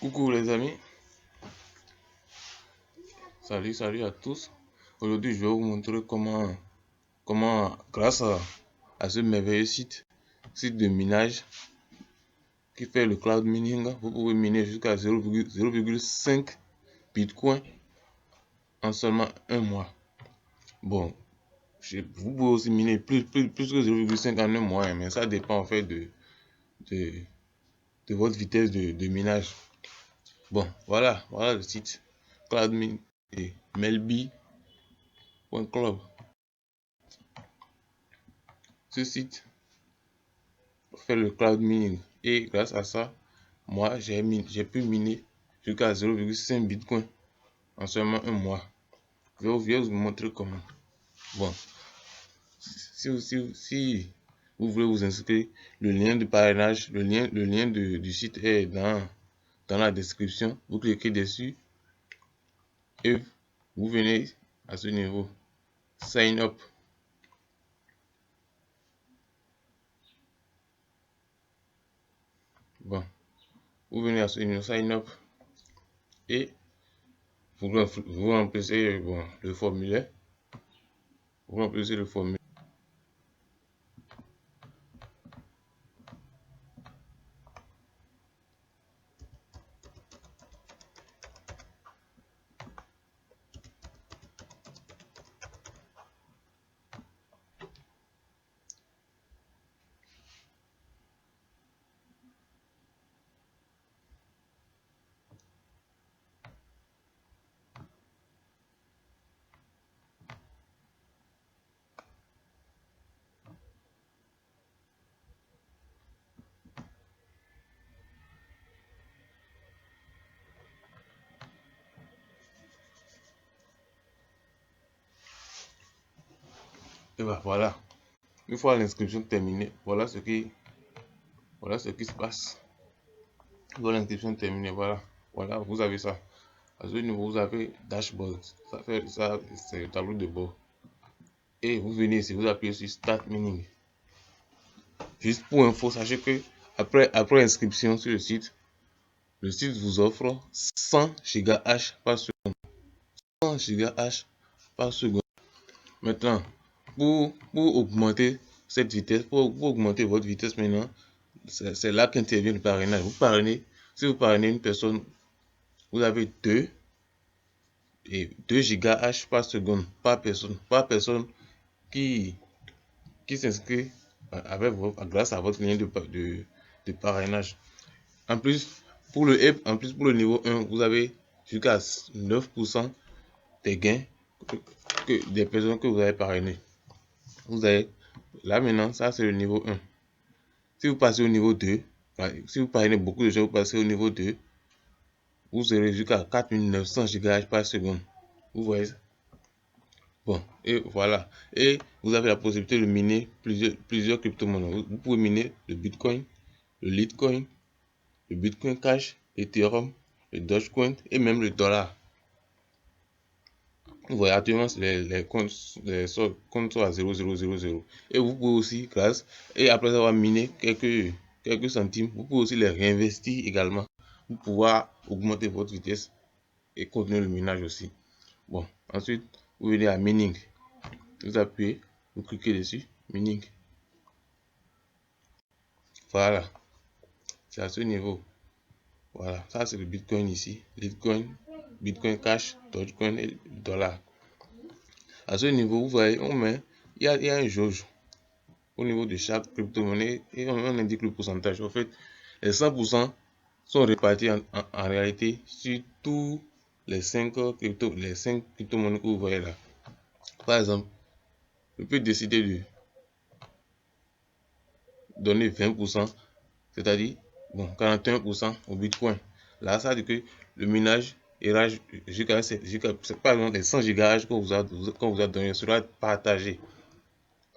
Coucou les amis, salut à tous. Aujourd'hui, je vais vous montrer comment grâce à ce merveilleux site de minage qui fait le cloud mining, vous pouvez miner jusqu'à 0,5 Bitcoin en seulement un mois. Bon, vous pouvez aussi miner plus que 0,5 en un mois, mais ça dépend en fait de votre vitesse de minage. Bon, voilà le site CloudMin et melby.club. Ce site fait le cloud mining et grâce à ça, moi j'ai pu miner jusqu'à 0,5 Bitcoin en seulement un mois. Je vais vous montrer comment. Bon, si vous voulez vous inscrire, le lien de parrainage, le lien du site est dans la description. Vous cliquez dessus et vous venez à ce niveau. Sign up. Bon, vous venez à ce niveau sign up et vous remplissez le formulaire. Vous remplissez le formulaire. Et ben voilà. Une fois l'inscription terminée, voilà ce qui se passe. Voilà l'inscription terminée, voilà, vous avez ça. À ce niveau, vous avez dashboard, ça c'est le tableau de bord. Et vous venez ici, vous appuyez sur Start Mining. Juste pour info, sachez que après inscription sur le site vous offre 100 GH par seconde. 100 GH par seconde. Maintenant, pour augmenter cette vitesse, pour augmenter votre vitesse maintenant, c'est là qu'intervient le parrainage. Si vous parrainez une personne, vous avez 2 GH par seconde par personne qui s'inscrit grâce à votre lien de parrainage. En plus, pour le niveau 1, vous avez jusqu'à 9% des gains des personnes que vous avez parrainées. Vous avez là maintenant, ça c'est le niveau 1. Si vous passez au niveau 2, si vous parrainez beaucoup de gens, vous passez au niveau 2, vous aurez jusqu'à 4900 GH par seconde. Vous voyez? Bon, et voilà. Et vous avez la possibilité de miner plusieurs crypto-monnaies. Vous pouvez miner le Bitcoin, le Litecoin, le Bitcoin Cash, l'Ethereum, le Dogecoin et même le dollar. Vous voyez, actuellement, les comptes sont à 0,000. Et vous pouvez aussi, et après avoir miné quelques centimes, vous pouvez aussi les réinvestir également pour pouvoir augmenter votre vitesse et continuer le minage aussi. Bon, ensuite, vous venez à Mining. Vous appuyez, vous cliquez dessus, Mining. Voilà, c'est à ce niveau. Voilà, ça c'est le Bitcoin ici. Litecoin, Bitcoin Cash, Dogecoin et dollar. À ce niveau, vous voyez, il y a un jauge au niveau de chaque crypto-monnaie et on indique le pourcentage. En fait, les 100% sont répartis en réalité sur tous les 5 crypto-monnaies que vous voyez là. Par exemple, je peux décider de donner 20%, c'est-à-dire 41% au Bitcoin. Là, ça veut dire que le minage ira jusqu'à par exemple les 100 GH qu'on vous a donné sera partagé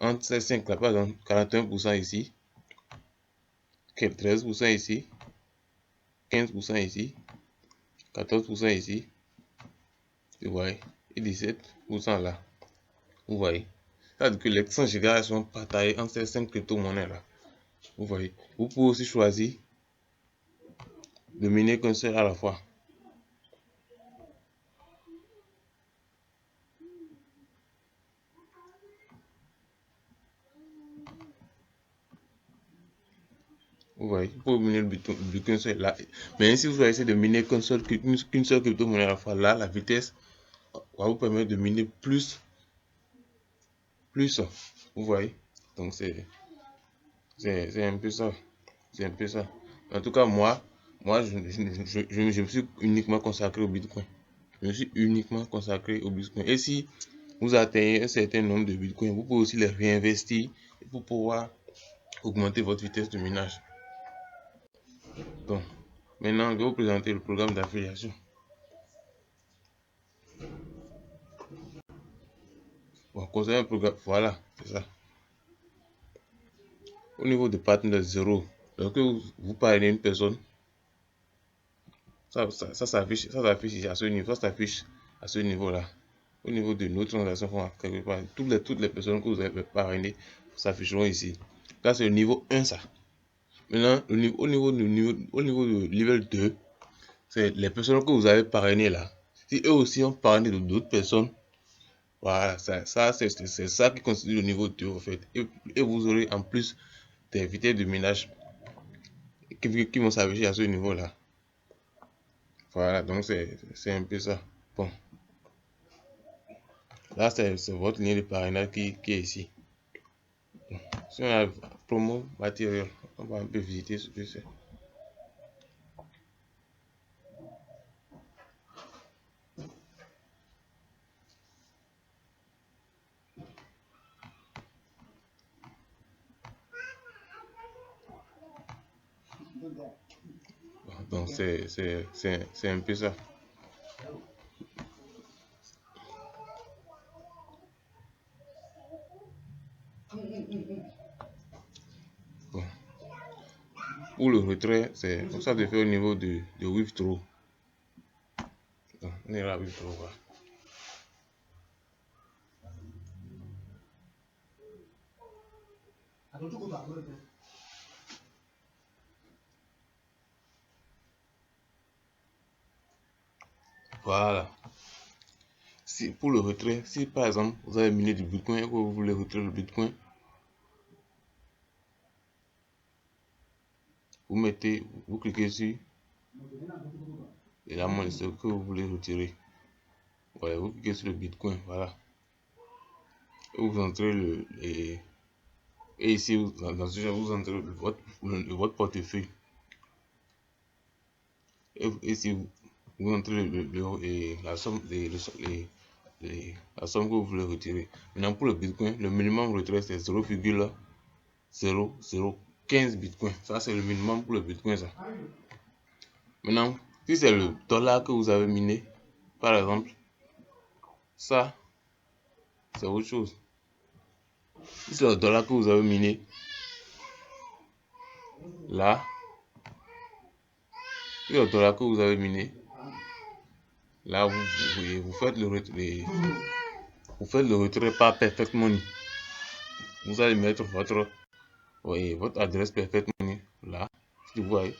entre ces 5 là, par exemple 41% ici, 13% ici, 15% ici, 14% ici, vous voyez, et 17% là, vous voyez. Ça veut dire que les 100 GH sont partagés entre ces 5 crypto-monnaies là, vous voyez. Vous pouvez aussi choisir de miner qu'un seul à la fois. Vous voyez, vous pouvez miner le Bitcoin seul là. Mais si vous essayez de miner qu'une seule crypto-monnaie à la fois, là, la vitesse va vous permettre de miner plus. Vous voyez. Donc c'est un peu ça. C'est un peu ça. En tout cas, moi je me suis uniquement consacré au Bitcoin. Je me suis uniquement consacré au Bitcoin. Et si vous atteignez un certain nombre de Bitcoins, vous pouvez aussi les réinvestir pour pouvoir augmenter votre vitesse de minage. Donc, maintenant, je vais vous présenter le programme d'affiliation. Bon, concernant le programme, voilà, c'est ça. Au niveau de partenaire zéro, lorsque vous parlez à une personne, ça s'affiche à ce niveau, ça s'affiche à ce niveau-là. Au niveau de nos transactions, quelque part, toutes les personnes que vous avez parrainées s'afficheront ici. Là, c'est le niveau 1, ça. Maintenant, au niveau du niveau 2, c'est les personnes que vous avez parrainées là. Si eux aussi ont parrainé d'autres personnes, voilà, c'est ça qui constitue le niveau 2 en fait. Et vous aurez en plus des vitesses de minage qui vont s'afficher à ce niveau-là. Voilà, donc c'est un peu ça. Bon, là c'est votre lien de parrainage qui est ici. Si on a promo matériel, on va un peu visiter ce que c'est. Donc c'est un peu ça. Bon. Pour le retrait, c'est comme ça de faire au niveau de withdraw. Donc, on est là à withdraw. Voilà. Si, pour le retrait, si par exemple vous avez miné du Bitcoin et que vous voulez retirer le Bitcoin, vous cliquez sur la monnaie que vous voulez retirer. Voilà, vous cliquez sur le Bitcoin, voilà. Et vous entrez et ici, dans ce genre, vous entrez votre portefeuille. Et ici, vous entrez la somme, la somme que vous voulez retirer. Maintenant, pour le Bitcoin, le minimum retrait, c'est 0,0015 Bitcoin. Ça, c'est le minimum pour le Bitcoin, ça. Maintenant, si c'est le dollar que vous avez miné, par exemple, ça, c'est autre chose. Si c'est le dollar que vous avez miné, là, si c'est le dollar que vous avez miné, là, vous faites le retrait par Perfect Money. Vous allez mettre votre adresse Perfect Money là. Si vous voyez,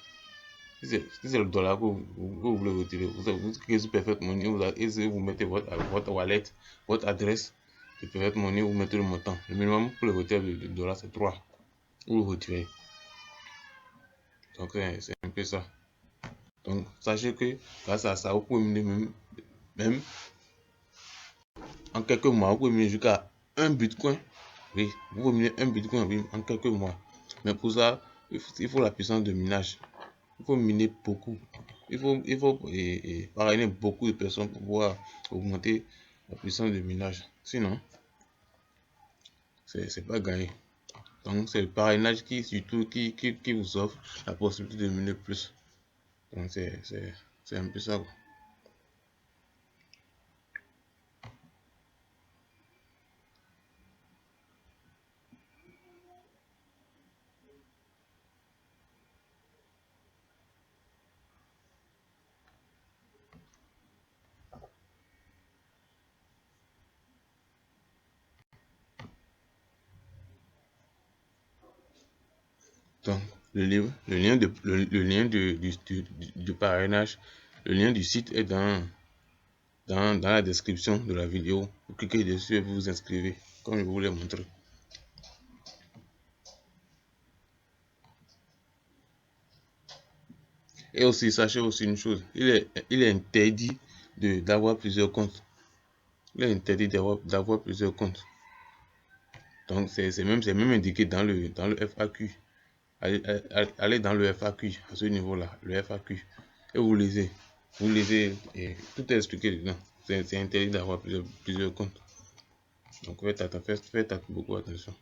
si c'est le dollar que vous voulez retirer, vous cliquez sur Perfect Money et vous mettez votre wallet, votre adresse de Perfect Money, vous mettez le montant. Le minimum pour le retrait de dollars, c'est 3. Vous le retirez. Donc, c'est un peu ça. Donc, sachez que grâce à ça, vous pouvez miner même en quelques mois, vous pouvez miner jusqu'à 1 Bitcoin. Oui, vous pouvez miner 1 Bitcoin en quelques mois. Mais pour ça, il faut la puissance de minage. Il faut miner beaucoup. Il faut parrainer beaucoup de personnes pour pouvoir augmenter la puissance de minage. Sinon, c'est pas gagné. Donc, c'est le parrainage qui vous offre la possibilité de miner plus. Donc, c'est un peu ça. Donc, le livre, le lien du parrainage, le lien du site est dans la description de la vidéo. Vous cliquez dessus et vous vous inscrivez, comme je vous l'ai montré. Et aussi, sachez aussi une chose, il est interdit d'avoir plusieurs comptes. Il est interdit d'avoir plusieurs comptes. Donc, c'est même indiqué dans le FAQ. Allez dans le FAQ, à ce niveau-là, le FAQ. Et vous lisez. Vous lisez et tout est expliqué dedans. C'est interdit d'avoir plusieurs comptes. Donc, faites beaucoup attention.